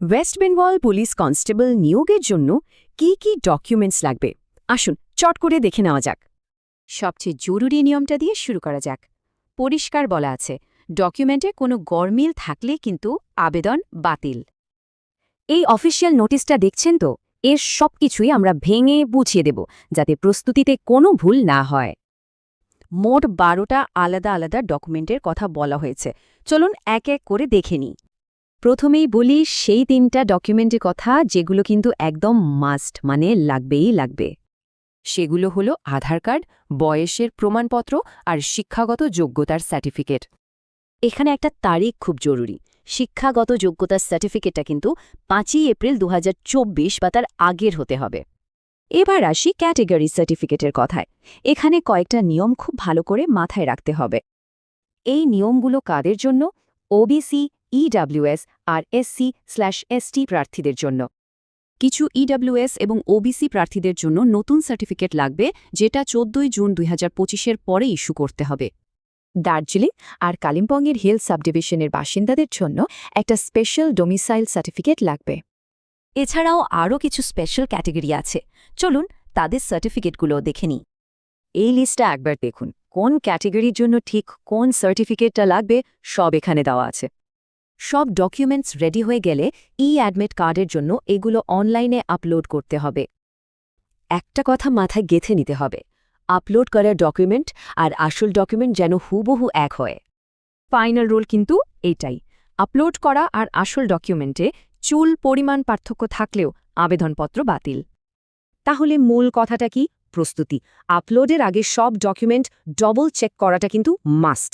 West Bengal police constable নিয়োগের জন্য কি কি ডকুমেন্টস লাগবে আসুন চট করে দেখে নেওয়া যাক। সবচেয়ে জরুরি নিয়মটা দিয়ে শুরু করা যাক। পরিষ্কার বলা আছে, ডকুমেন্টে কোনো গরমিল থাকলে কিন্তু আবেদন বাতিল। এই অফিসিয়াল নোটিশটা দেখছেন তো, এর সবকিছুই আমরা ভেঙে বুঝিয়ে দেব যাতে প্রস্তুতিতে কোনো ভুল না হয়। মোট 12টা আলাদা আলাদা ডকুমেন্টের কথা বলা হয়েছে, চলুন এক এক করে দেখে নিই। প্রথমেই বলি সেই 3টা ডকুমেন্টের কথা যেগুলো কিন্তু একদম মাস্ট, মানে লাগবেই লাগবে। সেগুলো হলো আধার কার্ড, বয়সের প্রমাণপত্র আর শিক্ষাগত যোগ্যতার সার্টিফিকেট। এখানে একটা তারিখ খুব জরুরি। শিক্ষাগত যোগ্যতার সার্টিফিকেটটা কিন্তু 5ই এপ্রিল 2024 বা তার আগের হতে হবে। এবার আসি ক্যাটেগরি সার্টিফিকেটের কথায়। এখানে কয়েকটা নিয়ম খুব ভালো করে মাথায় রাখতে হবে। এই নিয়মগুলো কাদের জন্য? ওবিসি, ইডব্লিউএস আর SC/ST প্রার্থীদের জন্য। কিছু ইডব্লিউএস এবং ওবিসি প্রার্থীদের জন্য নতুন সার্টিফিকেট লাগবে, যেটা 14 জুন 2025-এর পরে ইস্যু করতে হবে। দার্জিলিং আর কালিম্পংয়ের হিল সাবডিভিশনের বাসিন্দাদের জন্য একটা স্পেশাল ডোমিসাইল সার্টিফিকেট লাগবে। এছাড়াও আরও কিছু স্পেশাল ক্যাটেগরি আছে, চলুন তাদের সার্টিফিকেটগুলো দেখে নিই। এই লিস্টটা একবার দেখুন, কোন ক্যাটেগরির জন্য ঠিক কোন সার্টিফিকেটটা লাগবে সব এখানে দেওয়া আছে। সব ডকুমেন্টস রেডি হয়ে গেলে অ্যাডমিট কার্ডের জন্য এগুলো অনলাইনে আপলোড করতে হবে। একটা কথা মাথায় গেঁথে নিতে হবে, আপলোড করা ডকুমেন্ট আর আসল ডকুমেন্ট যেন হুবহু এক হয়। ফাইনাল রুল কিন্তু এইটাই, আপলোড করা আর আসল ডকুমেন্টে চুল পরিমাণ পার্থক্য থাকলেও আবেদনপত্র বাতিল। তাহলে মূল কথাটা কি? প্রস্তুতি। আপলোডের আগে সব ডকুমেন্ট ডবল চেক করাটা কিন্তু মাস্ট।